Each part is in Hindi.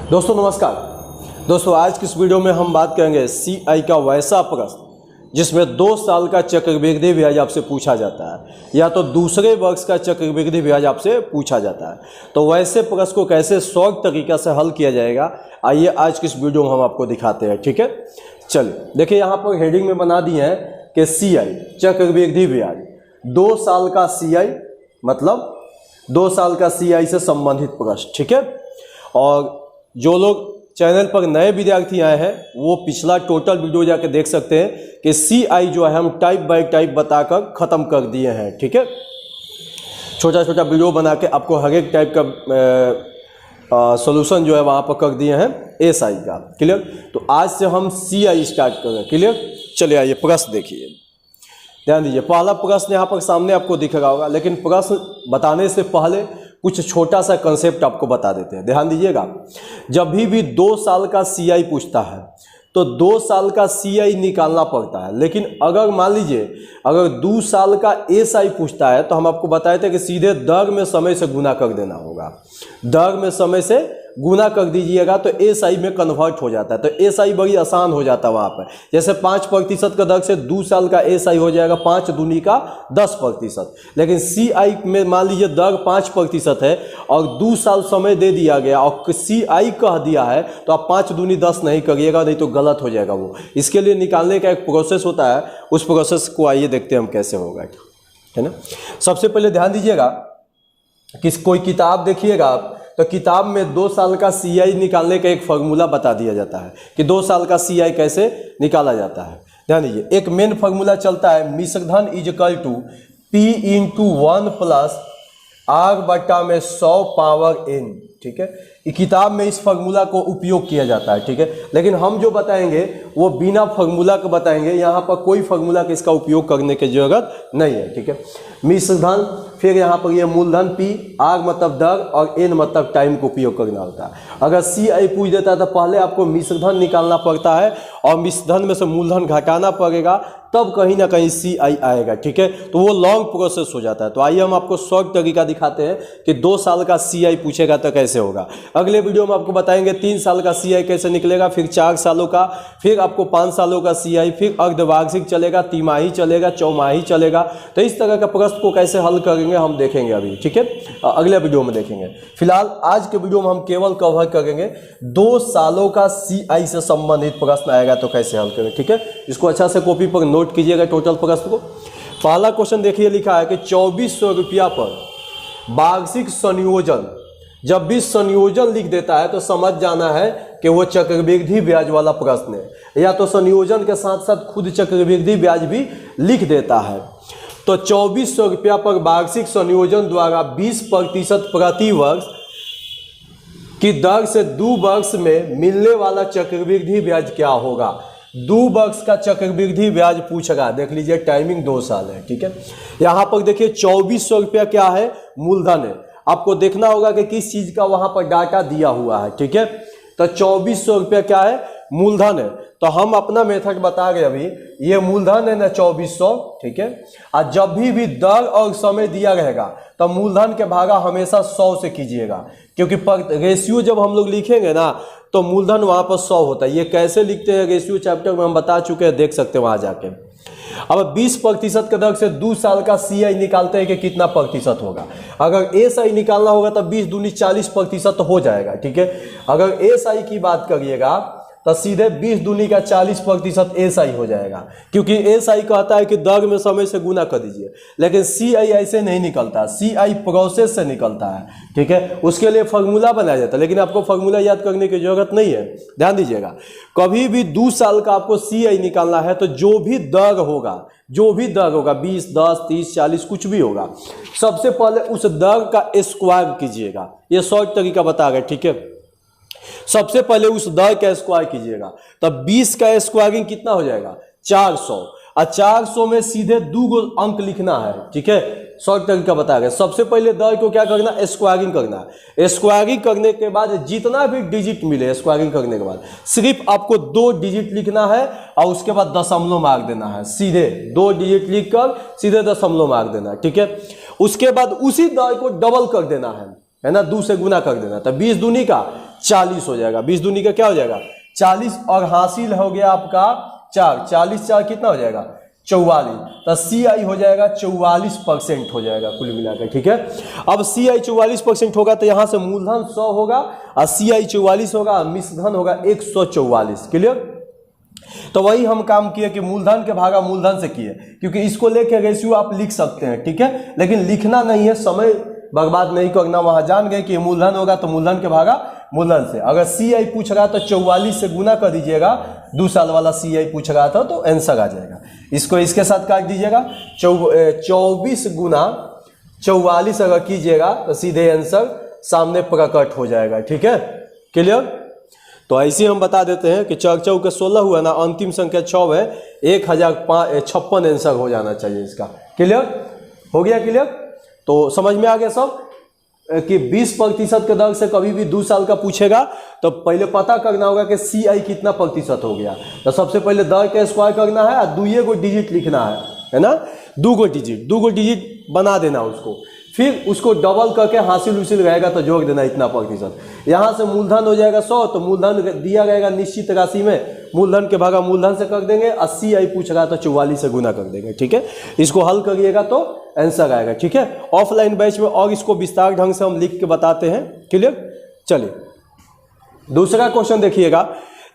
दोस्तों नमस्कार। दोस्तों आज की इस वीडियो में हम बात करेंगे सीआई का वैसा प्रश्न जिसमें 2 साल का चक्रवृद्धि ब्याज आपसे पूछा जाता है या तो दूसरे वर्ष का चक्रवृद्धि ब्याज आपसे पूछा जाता है। तो वैसे प्रश्न को कैसे शॉर्ट तरीका से हल किया जाएगा, आइए आज की इस वीडियो में हम आपको दिखाते हैं। ठीक है, चलिए देखिए यहाँ पर हेडिंग में बना दिए हैं कि सीआई चक्रवृद्धि ब्याज 2 साल का सीआई मतलब 2 साल का सीआई से संबंधित प्रश्न। ठीक है, और जो लोग चैनल पर नए विद्यार्थी आए हैं वो पिछला टोटल वीडियो जाकर देख सकते हैं कि सीआई जो है हम टाइप बाय टाइप बताकर ख़त्म कर दिए हैं। ठीक है, छोटा छोटा वीडियो बना के आपको हर एक टाइप का सॉल्यूशन जो है वहाँ पर कर दिए हैं एसआई का। क्लियर, तो आज से हम सीआई स्टार्ट करें। क्लियर, चलिए आइए प्रश्न देखिए, ध्यान दीजिए। पहला प्रश्न यहाँ पर सामने आपको दिख रहा होगा, लेकिन प्रश्न बताने से पहले कुछ छोटा सा कंसेप्ट आपको बता देते हैं। ध्यान दीजिएगा, जब भी 2 साल का सीआई पूछता है तो 2 साल का सीआई निकालना पड़ता है। लेकिन अगर मान लीजिए अगर 2 साल का एसआई पूछता है तो हम आपको बताए थे कि सीधे दर में समय से गुना कर देना होगा। दर में समय से गुना कर दीजिएगा तो एसआई में कन्वर्ट हो जाता है। तो एसआई बड़ी आसान हो जाता है वहाँ पर। जैसे 5% का दर से 2 साल का एसआई हो जाएगा 5 दूनी का 10%। लेकिन सीआई में मान लीजिए दर 5% है और 2 साल समय दे दिया गया और सीआई कह दिया है तो आप 5 दूनी 10 नहीं करिएगा, नहीं तो गलत हो जाएगा वो। इसके लिए निकालने का एक प्रोसेस होता है, उस प्रोसेस को आइए देखते हैं हम कैसे होगा। है ना, सबसे पहले ध्यान दीजिएगा कि कोई किताब देखिएगा आप तो किताब में 2 साल का सीआई निकालने का एक फार्मूला बता दिया जाता है कि 2 साल का सीआई कैसे निकाला जाता है। ध्यान दीजिए, एक मेन फार्मूला चलता है मिश्रधन is equal to P into 1 plus R बटा में 100 पावर एन। ठीक है, किताब में इस फार्मूला को उपयोग किया जाता है। ठीक है, लेकिन हम जो बताएंगे वो बिना फार्मूला के बताएंगे, यहाँ पर कोई फार्मूला का इसका उपयोग करने की जरूरत नहीं है। ठीक है, मिश्रधन, फिर यहाँ पर ये मूलधन पी, आर मतलब दर और एन मतलब टाइम को उपयोग करना होता है। अगर सीआई पूछ देता है तो पहले आपको मिश्रधन निकालना पड़ता है और मिश्रधन में से मूलधन घटाना पड़ेगा, तब कहीं ना कहीं सीआई आएगा। ठीक है, तो वो लॉन्ग प्रोसेस हो जाता है। तो आइए हम आपको शॉर्ट तरीका दिखाते हैं कि 2 साल का सीआई पूछेगा तो कैसे होगा। अगले वीडियो में आपको बताएंगे 3 साल का सीआई कैसे निकलेगा, फिर 4 सालों का, फिर आपको 5 सालों का सीआई, फिर अर्धवार्षिक चलेगा, तिमाही चलेगा, चौमाही चलेगा। तो इस तरह का प्रश्न को कैसे हल करेंगे हम देखेंगे अभी। ठीक है, अगले वीडियो में देखेंगे। फिलहाल आज के वीडियो में हम केवल कवर करेंगे 2 सालों का सीआई से संबंधित प्रश्न आएगा तो कैसे हल करेंगे। ठीक है, इसको अच्छा से कॉपी पर नोट कीजिएगा टोटल प्रश्न को। पहला क्वेश्चन देखिए, लिखा है कि 2400 रुपया पर वार्षिक संयोजन। जब भी संयोजन लिख देता है तो समझ जाना है कि वो चक्रवृद्धि ब्याज वाला प्रश्न है, या तो संयोजन के साथ साथ खुद चक्रवृद्धि ब्याज भी लिख देता है। तो 2400 रुपया पर वार्षिक संयोजन द्वारा 20% प्रति वर्ष की दर से 2 वर्ष में मिलने वाला चक्रवृद्धि ब्याज क्या होगा। 2 वर्ष का चक्रवृद्धि ब्याज पूछेगा। देख लीजिए, टाइमिंग 2 साल है। ठीक है, यहाँ पर देखिए 2400 रुपया क्या है, मूलधन है। आपको देखना होगा कि किस चीज का वहां पर डाटा दिया हुआ है। ठीक है, तो 2400 रुपया क्या है, मूलधन है। तो हम अपना मेथड बता रहे अभी, ये मूलधन है ना 2400। ठीक है, और जब भी दर और समय दिया रहेगा तो मूलधन के भागा हमेशा 100 से कीजिएगा, क्योंकि रेशियो जब हम लोग लिखेंगे ना तो मूलधन वहां पर 100 होता है। ये कैसे लिखते हैं रेशियो चैप्टर में हम बता चुके हैं, देख सकते हैं वहां जाके। अब 20% के दर से 2 साल का सीआई निकालते हैं कि कितना प्रतिशत होगा। अगर एसआई निकालना होगा तो 20 दूनी 40% हो जाएगा। ठीक है, अगर एसआई की बात करिएगा तो सीधे 20 दूनी का 40% एसआई हो जाएगा, क्योंकि एसआई कहता है कि दर में समय से गुना कर दीजिए। लेकिन सीआई ऐसे नहीं निकलता, सीआई प्रोसेस से निकलता है। ठीक है, उसके लिए फार्मूला बनाया जाता है, लेकिन आपको फार्मूला याद करने की जरूरत नहीं है। ध्यान दीजिएगा, कभी भी 2 साल का आपको सीआई निकालना है तो जो भी दर होगा 20, 10, 30, 40 कुछ भी होगा, सबसे पहले उस दर का स्क्वायर कीजिएगा। ये शॉर्ट तरीका बता रहे। ठीक है, सबसे पहले उस दर का स्क्वायर कीजिएगा, तब 20 का स्क्वायरिंग कितना हो जाएगा, 400। और 400 में सीधे 2 अंक लिखना है। ठीक है, शॉर्ट तरीका बता रहे। सबसे पहले दर को क्या करना, स्क्वायरिंग करना है। स्क्वायरिंग करने के बाद जितना भी डिजिट मिले, स्क्वायरिंग करने के बाद सिर्फ आपको 2 डिजिट लिखना है और उसके बाद दशमलव मार्क देना है। सीधे 2 डिजिट लिखकर सीधे दशमलव मार्क देना है। ठीक है, उसके बाद उसी दर को डबल कर देना है। है ना, 2 से गुना कर देना। तो 20 दूनी का 40 हो जाएगा, 20 दूनी का क्या हो जाएगा 40, और हासिल हो गया आपका 4, 40 4 कितना हो जाएगा 44। तो CI हो जाएगा 44% हो जाएगा कुल मिलाकर, ठीक है। अब CI 44% होगा तो यहाँ से मूलधन 100 होगा और CI 44 होगा, मिश्रधन होगा 144। क्लियर। तो वही हम काम किए कि मूलधन के भागा मूलधन से किए, क्योंकि इसको लेके रेशियो आप लिख सकते हैं, ठीक है, लेकिन लिखना नहीं है, समय बर्बाद नहीं करना। वहां जान गए कि मूलधन होगा तो मूलधन के भागा मूलधन से। अगर CI पूछ रहा तो 44 से गुना कर दीजिएगा, 2 साल वाला CI पूछ रहा था तो आंसर आ जाएगा। इसको इसके साथ काट दीजिएगा, 24 गुना 44 अगर कीजिएगा तो सीधे आंसर सामने प्रकट हो जाएगा, ठीक है। क्लियर। तो ऐसे हम बता देते हैं कि 4 4 के 16 हुआ ना, अंतिम संख्या 6 है, 1056 आंसर हो जाना चाहिए इसका। क्लियर हो गया। क्लियर। तो समझ में आ गया सब कि 20% के दर से कभी भी 2 साल का पूछेगा तो पहले पता करना होगा कि CI कितना प्रतिशत हो गया। तो सबसे पहले दर के स्क्वायर करना है और 2 डिजिट लिखना है ना, 2 डिजिट बना देना उसको, फिर उसको डबल करके हासिल उसिल रहेगा तो जोड़ देना इतना प्रतिशत। यहाँ से मूलधन हो जाएगा 100, तो मूलधन दिया रहेगा निश्चित राशि में, मूलधन के भागा मूलधन से कर देंगे, 80 CI पूछ रहा तो 44 से गुना कर देंगे, ठीक है। इसको हल करिएगा तो आंसर आएगा, ठीक है। ऑफलाइन बैच में और इसको विस्तार ढंग से हम लिख के बताते हैं। क्लियर। चलिए दूसरा क्वेश्चन देखिएगा,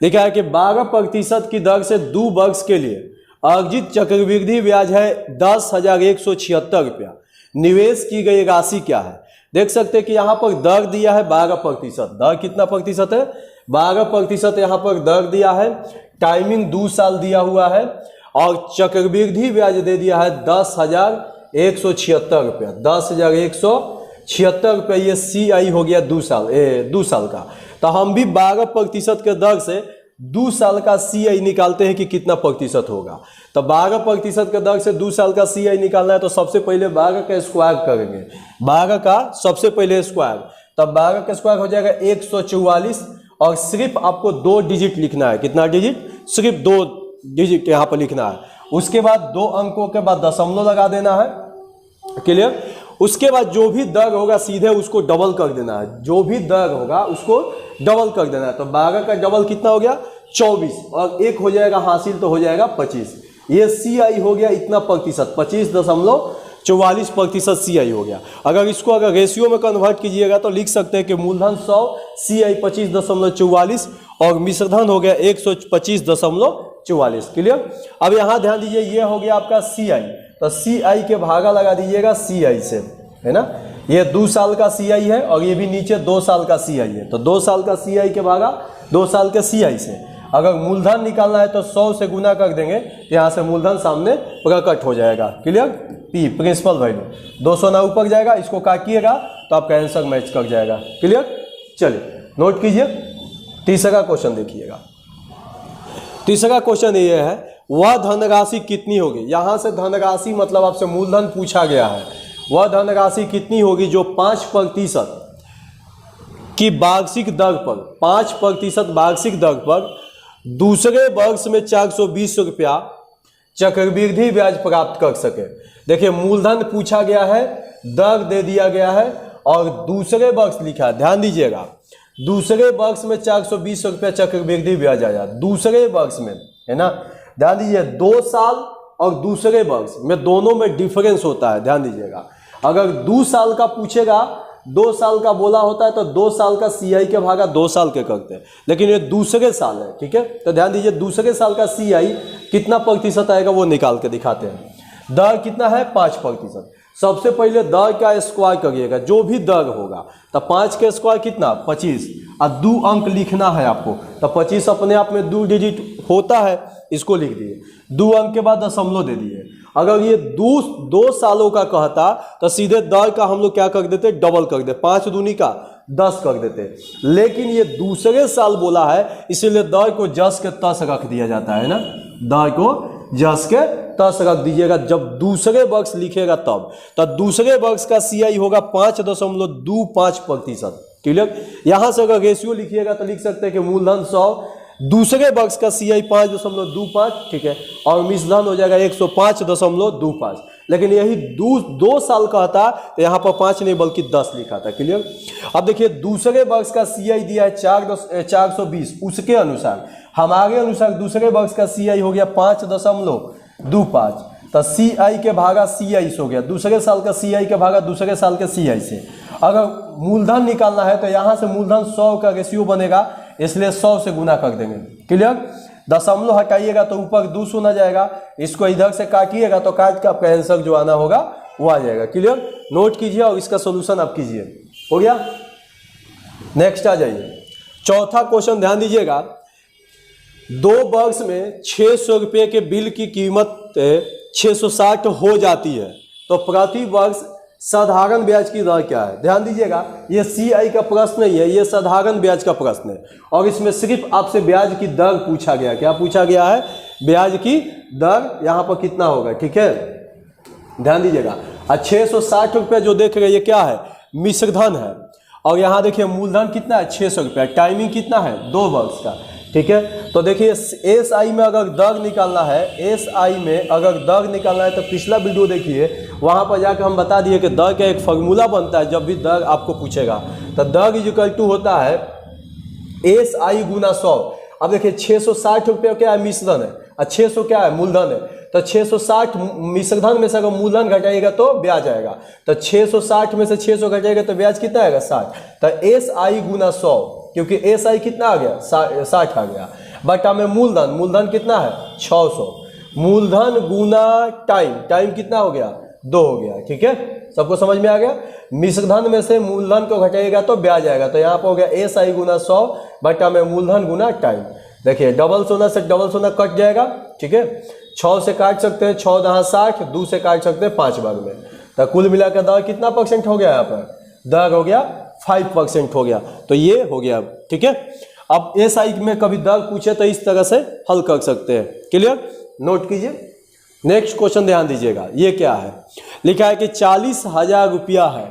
लिखा है कि 12% की दर से 2 वर्ष के लिए अर्जित चक्रवृद्धि ब्याज है 10,176 रुपया। निवेश की गई राशि क्या है। देख सकते हैं कि यहाँ पर दर दिया है 12%। दर कितना प्रतिशत है 12% यहाँ पर दर दिया है, टाइमिंग 2 साल दिया हुआ है, और चक्रवृद्धि ब्याज दे दिया है 10,176 रुपया। 10,176 रुपया ये CI हो गया 2 साल का। तो हम भी 12% के दर से 2 साल का CI निकालते हैं कि कितना प्रतिशत होगा। तो 12% के दर से 2 साल का CI निकालना है तो सबसे पहले 12 का स्क्वायर करेंगे, 12 का सबसे पहले स्क्वायर, तब 12 का स्क्वायर हो जाएगा 144, और सिर्फ आपको 2 डिजिट लिखना है। कितना डिजिट, सिर्फ 2 डिजिट यहाँ पर लिखना है। उसके बाद 2 अंकों के बाद दशमलव लगा देना है। क्लियर। उसके बाद जो भी दर होगा सीधे उसको डबल कर देना है, जो भी दर होगा उसको डबल कर देना है। तो 12 का डबल कितना हो गया 24, और 1 हो जाएगा हासिल तो हो जाएगा 25। ये CI हो गया इतना प्रतिशत, 25.44% CI हो गया। अगर इसको अगर रेशियो में कन्वर्ट कीजिएगा तो लिख सकते हैं कि मूलधन 100, CI 25.44 और मिश्रधन हो गया 125.44। क्लियर। अब यहाँ ध्यान दीजिए, ये हो गया आपका CI, तो CI के भागा लगा दीजिएगा CI से, है ना। ये 2 साल का CI है और ये भी नीचे 2 साल का CI है, तो 2 साल का CI के भागा 2 साल के CI से। अगर मूलधन निकालना है तो 100 से गुना कर देंगे, यहाँ से मूलधन सामने प्रकट हो जाएगा। क्लियर। P प्रिंसिपल वैल्यू 200 ना ऊपर जाएगा, इसको काटिएगा तो आपका आंसर मैच कर जाएगा। क्लियर। चलिए नोट कीजिए, तीसरा क्वेश्चन देखिएगा। तीसरा क्वेश्चन ये है, वह धनराशि कितनी होगी। यहाँ से धनराशि मतलब आपसे मूलधन पूछा गया है, वह धनराशि कितनी होगी जो 5% की वार्षिक दर पर, 5% वार्षिक दर पर दूसरे वर्ष में 420 रुपया चक्रवृद्धि ब्याज प्राप्त कर सके। देखिए मूलधन पूछा गया है, दर दे दिया गया है और दूसरे वर्ष लिखा है। ध्यान दीजिएगा, दूसरे वर्ष में 420 रुपया चक्रवृद्धि ब्याज आया, दूसरे वर्ष में, है ना। ध्यान दीजिए 2 साल और दूसरे वर्ष में दोनों में डिफरेंस होता है। ध्यान दीजिएगा, अगर 2 साल का पूछेगा, 2 साल का बोला होता है तो 2 साल का CI के भागा 2 साल के करते हैं, लेकिन ये दूसरे साल है, ठीक है। तो ध्यान दीजिए दूसरे साल का CI कितना प्रतिशत आएगा वो निकाल के दिखाते हैं। दर कितना है 5%। सबसे पहले दर का स्क्वायर करिएगा, जो भी दर होगा, तो 5 के स्क्वायर कितना 25, और 2 अंक लिखना है आपको, तो 25 अपने आप में 2 डिजिट होता है, इसको लिख दिए, 2 अंक के बाद दशमलव दे दिए। अगर ये 2 सालों का कहता तो सीधे दर का हम लोग क्या कर देते, डबल कर देते, 5 दूनी का 10 कर देते, लेकिन ये दूसरे साल बोला है इसीलिए दर को जस के तस रख दिया जाता है ना, दर को जस के तस रख दीजिएगा जब दूसरे वर्ष लिखेगा तब। तो दूसरे वर्ष का CI होगा 5.25%। क्लियर। यहां से अगर रेशियो लिखिएगा तो लिख सकते हैं कि मूलधन 100, दूसरे वर्ष का CI 5.25, ठीक है, और मिश्रधन हो जाएगा 105.25। लेकिन यही 2 साल का था तो यहाँ पर 5 नहीं बल्कि 10 लिखा था। क्लियर। अब देखिए दूसरे वर्ष का CI दिया है 420, उसके अनुसार हमारे अनुसार दूसरे वर्ष का CI हो गया 5.25, तो CI के भागा CI से हो गया, दूसरे साल का CI के भागा दूसरे साल के CI से। अगर मूलधन निकालना है तो यहाँ से मूलधन 100 का रेशियो बनेगा, इसलिए 100 से गुना कर देंगे। क्लियर। दशमलव हटाइएगा तो ऊपर 2 शून्य जाएगा, इसको इधर से काटिएगा तो काट के आपका आंसर जो आना होगा वो आ जाएगा। क्लियर। नोट कीजिए और इसका सोल्यूशन आप कीजिए। हो गया। नेक्स्ट आ जाइए, चौथा क्वेश्चन ध्यान दीजिएगा। 2 वर्ष में 600 रुपये के बिल की कीमत 660 हो जाती है तो प्रति वर्ष साधारण ब्याज की दर क्या है। ध्यान दीजिएगा, ये CI का प्रश्न नहीं है, ये साधारण ब्याज का प्रश्न है और इसमें सिर्फ आपसे ब्याज की दर पूछा गया। क्या पूछा गया है? ब्याज की दर यहाँ पर कितना होगा। ठीक है, ध्यान दीजिएगा। 660 रुपये जो देख रहे हैं ये क्या है? मिश्र धन है। और यहाँ देखिए मूलधन कितना है? 600 रुपया। टाइमिंग कितना है? 2 वर्ष का। ठीक है, तो देखिए SI में अगर दर निकालना है, SI में अगर दर निकालना है तो पिछला वीडियो देखिए, वहाँ पर जाकर हम बता दिए कि दर का एक फार्मूला बनता है। जब भी दर आपको पूछेगा तो दर इक्वल टू होता है SI गुना 100। अब देखिए 660 रुपये क्या है? मिश्रधन है, और 600 क्या है? मूलधन है। तो 660 मिश्रधन में से अगर मूलधन घटाइएगा तो ब्याज आएगा, तो 660 में से 600 घटाइएगा तो ब्याज कितना आएगा? 60। तो SI गुना 100, क्योंकि SI कितना आ गया? 60 आ गया। बटा में मूलधन, मूलधन कितना है? 600। मूलधन गुना टाइम, टाइम कितना हो गया? 2 हो गया। ठीक है, सबको समझ में आ गया। मिश्रधन में से मूलधन को घटाइएगा तो ब्याज आएगा, तो यहाँ पर हो गया SI गुना 100 बटा में मूलधन गुना टाइम। देखिए डबल शून्य से डबल शून्य कट जाएगा। ठीक है, 6 से काट सकते हैं, 6 दहा 60, 2 से काट सकते हैं 5 बार में। तो कुल मिलाकर दर कितना % हो गया? यहाँ पर दर हो गया 5% हो गया। तो ये हो गया। ठीक है, अब SI में कभी दर पूछे तो इस तरह से हल कर सकते हैं। क्लियर। नोट कीजिए। नेक्स्ट क्वेश्चन ध्यान दीजिएगा, ये क्या है? लिखा है कि 40,000 रुपया है।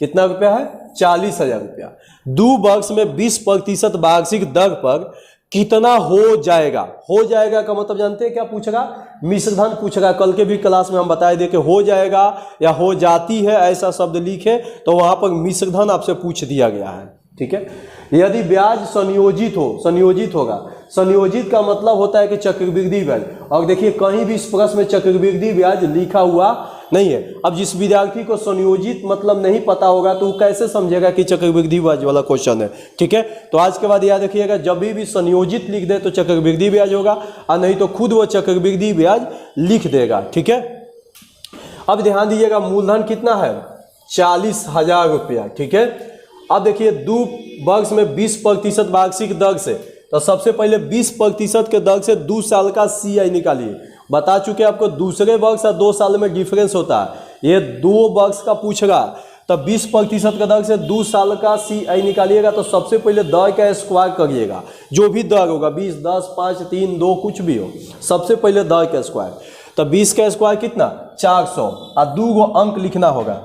कितना रुपया है? 40,000 रुपया। 2 वर्ष में 20% वार्षिक दर पर कितना हो जाएगा? हो जाएगा का मतलब जानते हैं क्या पूछेगा? मिश्रधन पूछेगा। कल के भी क्लास में हम बताए थे कि हो जाएगा या हो जाती है ऐसा शब्द लिखे तो वहां पर मिश्रधन आपसे पूछ दिया गया है। ठीक है, यदि ब्याज संयोजित हो, संयोजित होगा। संयोजित का मतलब होता है कि चक्रवृद्धि ब्याज। और देखिए कहीं भी इस प्रश्न में चक्रवृद्धि ब्याज लिखा हुआ नहीं है। अब जिस विद्यार्थी को संयोजित मतलब नहीं पता होगा तो वो कैसे समझेगा कि चक्रवृद्धि ब्याज वाला क्वेश्चन है। ठीक है, तो आज के बाद याद रखिएगा, जब भी संयोजित लिख दे तो चक्रवृद्धि ब्याज होगा, और नहीं तो खुद वो चक्रवृद्धि ब्याज लिख देगा। ठीक है, अब ध्यान दीजिएगा मूलधन कितना है? 40,000 रुपया। ठीक है, अब देखिए 2 वर्ष में 20% वार्षिक दर से, तो सबसे पहले 20% के दर से 2 साल का CI निकालिए। बता चुके आपको दूसरे वर्ष और 2 साल में डिफरेंस होता है। ये 2 वर्ष का पूछेगा तो 20% के दर से 2 साल का CI निकालिएगा तो सबसे पहले दर का स्क्वायर करिएगा। जो भी दर होगा 20, 10, 5, 3, 2 कुछ भी हो, सबसे पहले दर का स्क्वायर। तो 20 का स्क्वायर कितना? 400, और 2 गो अंक लिखना होगा।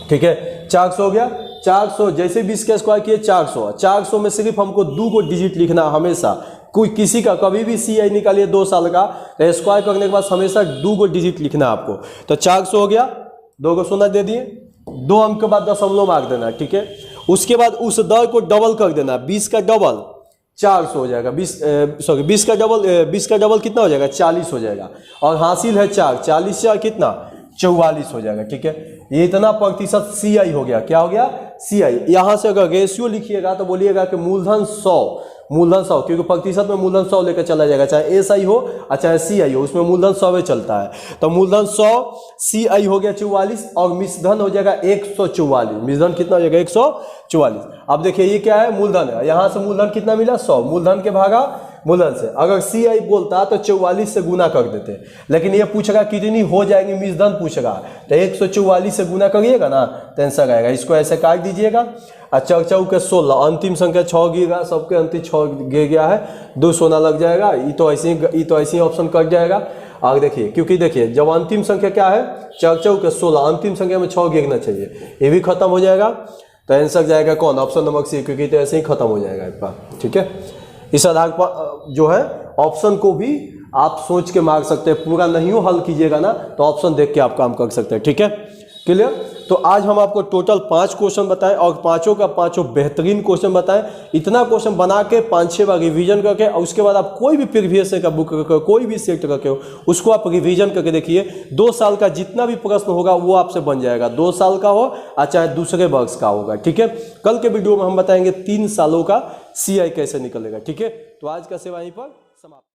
ठीक है, 400 हो गया। 400 जैसे 20 का स्क्वायर किए 400, 400 में सिर्फ हमको 2 को डिजिट लिखना हमेशा। कोई किसी का कभी भी CI निकालिए 2 साल का तो स्क्वायर करने के बाद हमेशा 2 को डिजिट लिखना आपको। तो 400 हो गया, 2 को शून्य दे दिए, 2 अंक के बाद दशमलव मार्क देना। ठीक है, उसके बाद उस दर को डबल कर देना। 20 का डबल 400 हो जाएगा। 20 का डबल कितना हो जाएगा? 40 हो जाएगा। और हासिल है 4, 40 से कितना? 44 हो जाएगा। ठीक है, ये इतना प्रतिशत CI हो गया। क्या हो गया? CI। यहाँ से अगर रेशियो लिखिएगा तो बोलिएगा कि मूलधन 100, मूलधन 100, क्योंकि प्रतिशत में मूलधन 100 लेकर चला जाएगा, चाहे SI हो और चाहे CI हो, उसमें मूलधन 100 चलता है। तो मूलधन 100, CI हो गया 44 और मिश्रधन हो जाएगा 144। मिश्रधन कितना हो जाएगा? 144। अब देखिए ये क्या है? मूलधन है। यहाँ से मूलधन कितना मिला? 100। मूलधन के भागा मूलधन से। अगर CI बोलता तो 44 से गुना कर देते, लेकिन ये पूछेगा कितनी हो जाएगी, मिश्रधन पूछेगा, तो 144 से गुना करिएगा ना तो आंसर आएगा। इसको ऐसे काट दीजिएगा। और 4 4 के 16, अंतिम संख्या 6 गिरेगा, सबके अंतिम 6 गिर गया है, 2 सोना लग जाएगा। ये तो ऐसे ही ऑप्शन कट जाएगा। आगे देखिए, क्योंकि देखिए जब अंतिम संख्या क्या है? 4 4 के 16, अंतिम संख्या में 6 गिरना चाहिए, ये भी खत्म हो जाएगा। तो आंसर जाएगा कौन? ऑप्शन नंबर C, क्योंकि तो ऐसे ही खत्म हो जाएगा आपका। ठीक है, इस आधार पर जो है ऑप्शन को भी आप सोच के मार सकते हैं, पूरा नहीं हो हल कीजिएगा ना तो ऑप्शन देख के आप काम कर सकते हैं। ठीक है, क्लियर। तो आज हम आपको टोटल 5 क्वेश्चन बताएं और पांचों का पांचों बेहतरीन क्वेश्चन बताएं। इतना क्वेश्चन बना के 5-6 बार रिवीजन करके और उसके बाद आप कोई भी प्रीवियस का बुक रखे हो, कोई भी सेट रखे हो, उसको आप रिवीजन करके देखिए। 2 साल का जितना भी प्रश्न होगा वो आपसे बन जाएगा, 2 साल का हो चाहे दूसरे वर्ष का होगा। ठीक है, कल के वीडियो में हम बताएंगे 3 सालों का CI कैसे निकलेगा। ठीक है, तो आज का सेवा यहीं पर समाप्त।